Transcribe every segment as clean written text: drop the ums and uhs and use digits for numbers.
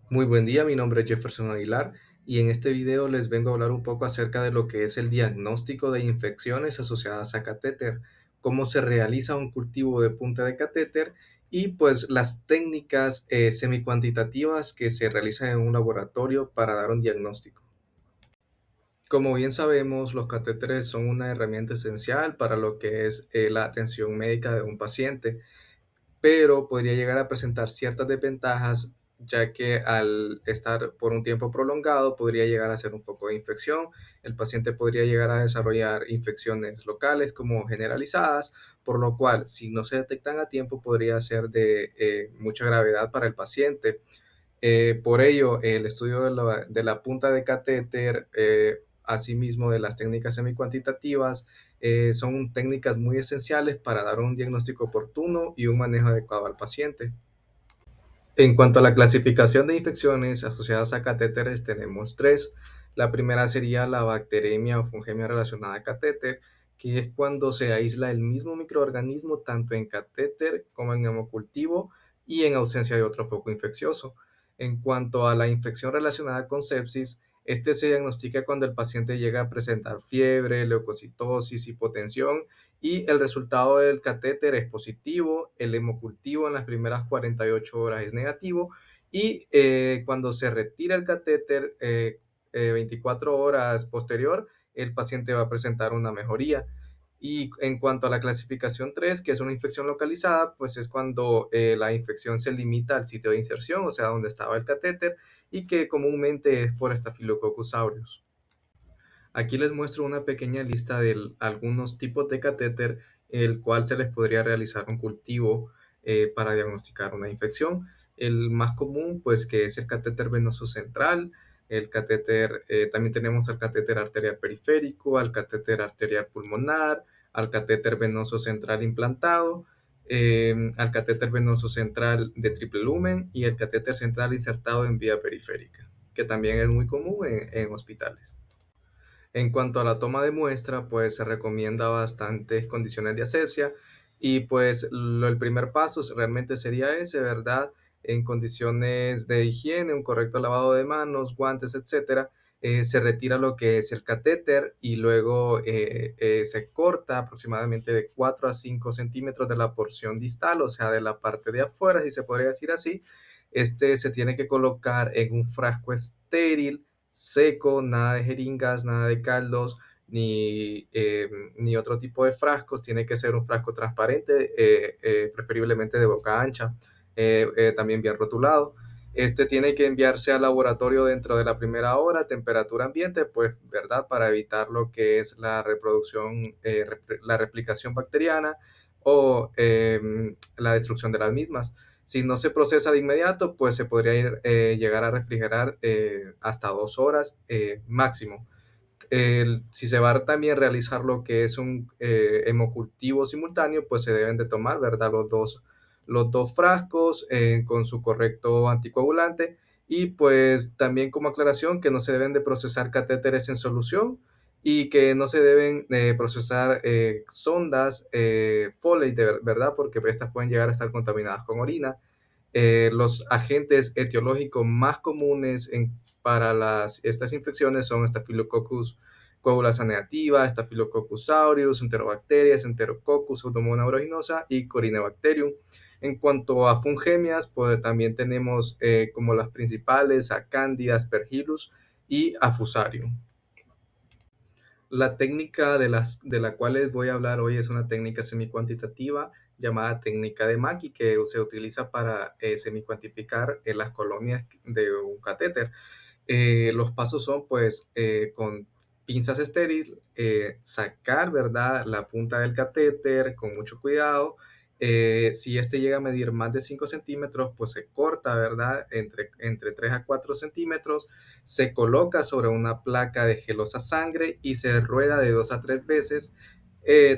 Muy buen día, mi nombre es Jefferson Aguilar y en este video les vengo a hablar un poco acerca de lo que es el diagnóstico de infecciones asociadas a catéter, cómo se realiza un cultivo de punta de catéter y pues las técnicas semicuantitativas que se realizan en un laboratorio para dar un diagnóstico. Como bien sabemos, los catéteres son una herramienta esencial para lo que es la atención médica de un paciente, pero podría llegar a presentar ciertas desventajas, ya que al estar por un tiempo prolongado podría llegar a ser un foco de infección. El paciente podría llegar a desarrollar infecciones locales como generalizadas, por lo cual, si no se detectan a tiempo, podría ser de mucha gravedad para el paciente. Por ello, el estudio de la punta de catéter, asimismo de las técnicas semicuantitativas, son técnicas muy esenciales para dar un diagnóstico oportuno y un manejo adecuado al paciente. En cuanto a la clasificación de infecciones asociadas a catéteres, tenemos tres. La primera sería la bacteremia o fungemia relacionada a catéter, que es cuando se aísla el mismo microorganismo tanto en catéter como en hemocultivo y en ausencia de otro foco infeccioso. En cuanto a la infección relacionada con sepsis, este se diagnostica cuando el paciente llega a presentar fiebre, leucocitosis, hipotensión y el resultado del catéter es positivo, el hemocultivo en las primeras 48 horas es negativo y cuando se retira el catéter 24 horas posterior, el paciente va a presentar una mejoría. Y en cuanto a la clasificación 3, que es una infección localizada, pues es cuando la infección se limita al sitio de inserción, o sea, donde estaba el catéter, y que comúnmente es por Staphylococcus aureus. Aquí les muestro una pequeña lista de algunos tipos de catéter, el cual se les podría realizar un cultivo para diagnosticar una infección. El más común, pues, que es el catéter venoso central, el catéter, también tenemos al catéter arterial periférico, al catéter arterial pulmonar, al catéter venoso central implantado, al catéter venoso central de triple lumen y el catéter central insertado en vía periférica, que también es muy común en hospitales. En cuanto a la toma de muestra, pues se recomienda bastantes condiciones de asepsia y pues el primer paso realmente sería ese, ¿verdad? En condiciones de higiene, un correcto lavado de manos, guantes, etcétera, se retira lo que es el catéter y luego se corta aproximadamente de 4 a 5 centímetros de la porción distal, o sea, de la parte de afuera, si se podría decir así. Este se tiene que colocar en un frasco estéril seco, nada de jeringas, nada de caldos, ni otro tipo de frascos. Tiene que ser un frasco transparente, preferiblemente de boca ancha, también bien rotulado. Este tiene que enviarse al laboratorio dentro de la primera hora, temperatura ambiente, pues, ¿verdad? Para evitar lo que es la reproducción, la replicación bacteriana o la destrucción de las mismas. Si no se procesa de inmediato, pues se podría llegar a refrigerar hasta 2 horas máximo. Si se va a también realizar lo que es un hemocultivo simultáneo, pues se deben de tomar, ¿verdad? Los dos frascos con su correcto anticoagulante y pues también como aclaración que no se deben de procesar catéteres en solución y que no se deben procesar sondas Foley, ¿verdad? Porque estas pueden llegar a estar contaminadas con orina. Los agentes etiológicos más comunes para estas infecciones son Staphylococcus coagulasa negativa, Staphylococcus aureus, Enterobacterias, Enterococcus, Pseudomonas aeruginosa y Corynebacterium. En cuanto a fungemias, pues también tenemos como las principales a Candida, Aspergillus y a Fusarium. La técnica de la cual les voy a hablar hoy es una técnica semicuantitativa llamada técnica de Mackey, que se utiliza para semicuantificar las colonias de un catéter. Los pasos son, pues, con pinzas estéril, sacar, ¿verdad?, la punta del catéter con mucho cuidado. Si este llega a medir más de 5 centímetros, pues se corta, ¿verdad?, entre 3 a 4 centímetros, se coloca sobre una placa de gelosa sangre y se rueda de 2 a 3 veces,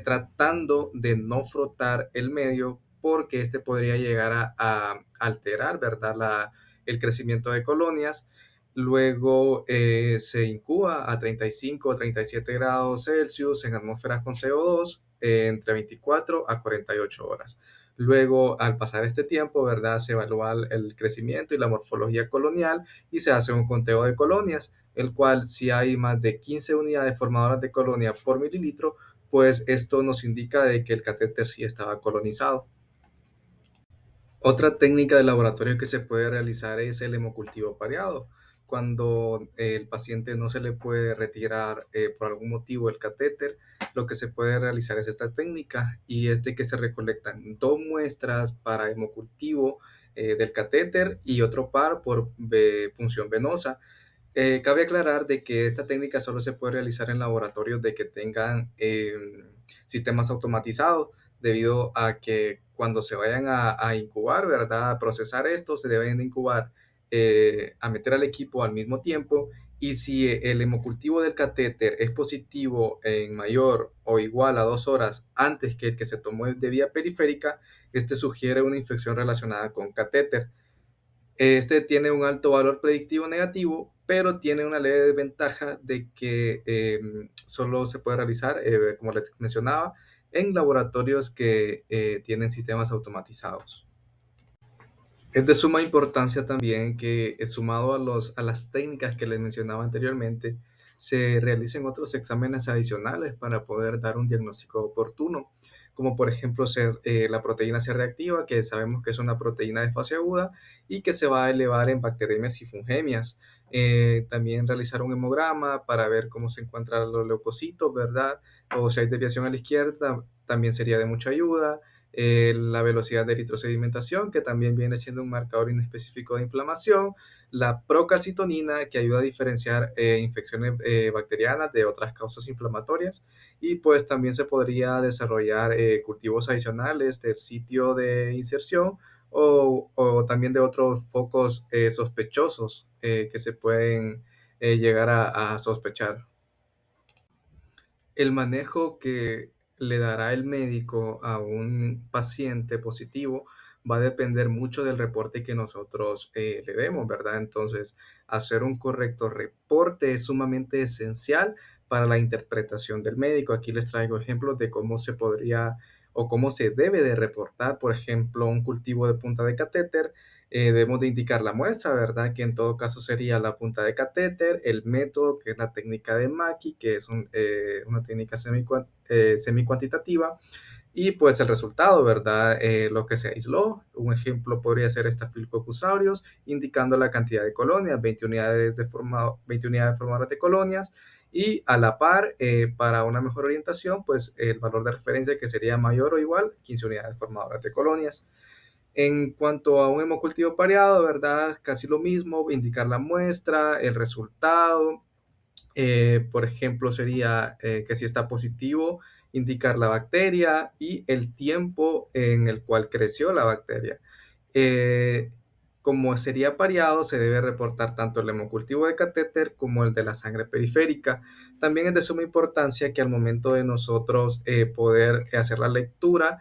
tratando de no frotar el medio porque este podría llegar a alterar, ¿verdad?, el crecimiento de colonias. Luego se incuba a 35 o 37 grados Celsius en atmósferas con CO2 entre 24 a 48 horas. Luego, al pasar este tiempo, ¿verdad? Se evalúa el crecimiento y la morfología colonial y se hace un conteo de colonias, el cual si hay más de 15 unidades formadoras de colonia por mililitro, pues esto nos indica de que el catéter sí estaba colonizado. Otra técnica de laboratorio que se puede realizar es el hemocultivo pareado. Cuando el paciente no se le puede retirar por algún motivo el catéter, lo que se puede realizar es esta técnica y es de que se recolectan dos muestras para hemocultivo del catéter y otro par por punción venosa. Cabe aclarar de que esta técnica solo se puede realizar en laboratorios de que tengan sistemas automatizados, debido a que cuando se vayan a incubar, ¿verdad? A procesar esto, se deben de incubar, a meter al equipo al mismo tiempo. Y si el hemocultivo del catéter es positivo en mayor o igual a 2 horas antes que el que se tomó de vía periférica, este sugiere una infección relacionada con catéter. Este tiene un alto valor predictivo negativo, pero tiene una leve desventaja de que solo se puede realizar, como les mencionaba, en laboratorios que tienen sistemas automatizados. Es de suma importancia también que, sumado a las técnicas que les mencionaba anteriormente, se realicen otros exámenes adicionales para poder dar un diagnóstico oportuno, como por ejemplo la proteína C reactiva, que sabemos que es una proteína de fase aguda y que se va a elevar en bacteriemias y fungemias. También realizar un hemograma para ver cómo se encuentran los leucocitos, ¿verdad? O si hay desviación a la izquierda, también sería de mucha ayuda. La velocidad de eritrosedimentación, que también viene siendo un marcador inespecífico de inflamación, la procalcitonina, que ayuda a diferenciar infecciones bacterianas de otras causas inflamatorias, y pues también se podría desarrollar cultivos adicionales del sitio de inserción o también de otros focos sospechosos que se pueden llegar a sospechar. El manejo que le dará el médico a un paciente positivo va a depender mucho del reporte que nosotros le demos, ¿verdad? Entonces, hacer un correcto reporte es sumamente esencial para la interpretación del médico. Aquí les traigo ejemplos de cómo se podría o cómo se debe de reportar, por ejemplo, un cultivo de punta de catéter. Debemos de indicar la muestra, ¿verdad? Que en todo caso sería la punta de catéter, el método, que es la técnica de Mackey, que es una técnica semi-cuantitativa, y pues el resultado, ¿verdad? Lo que se aisló. Un ejemplo podría ser Staphylococcus aureus, indicando la cantidad de colonias, 20 unidades, 20 unidades formadoras de colonias, y a la par, para una mejor orientación, pues el valor de referencia que sería mayor o igual a 15 unidades formadoras de colonias. En cuanto a un hemocultivo pareado, ¿verdad? Casi lo mismo, indicar la muestra, el resultado. Por ejemplo, sería que si está positivo, indicar la bacteria y el tiempo en el cual creció la bacteria. Eh, Como sería pareado, se debe reportar tanto el hemocultivo de catéter como el de la sangre periférica. También es de suma importancia que al momento de nosotros poder hacer la lectura,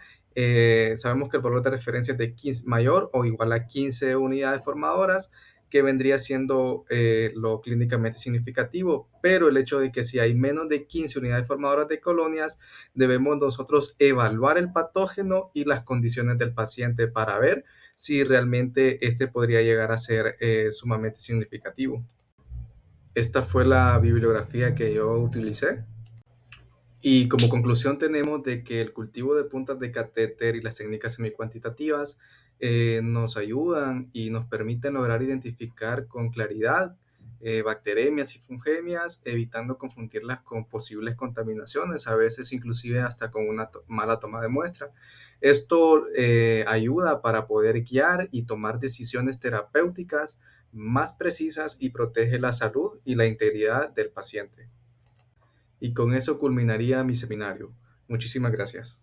sabemos que el valor de referencia es de 15, mayor o igual a 15 unidades formadoras, que vendría siendo lo clínicamente significativo, pero el hecho de que si hay menos de 15 unidades formadoras de colonias, debemos nosotros evaluar el patógeno y las condiciones del paciente para ver si realmente este podría llegar a ser sumamente significativo. Esta fue la bibliografía que yo utilicé. Y como conclusión tenemos de que el cultivo de puntas de catéter y las técnicas semicuantitativas nos ayudan y nos permiten lograr identificar con claridad bacteremias y fungemias, evitando confundirlas con posibles contaminaciones, a veces inclusive hasta con una mala toma de muestra. Esto ayuda para poder guiar y tomar decisiones terapéuticas más precisas y protege la salud y la integridad del paciente. Y con eso culminaría mi seminario. Muchísimas gracias.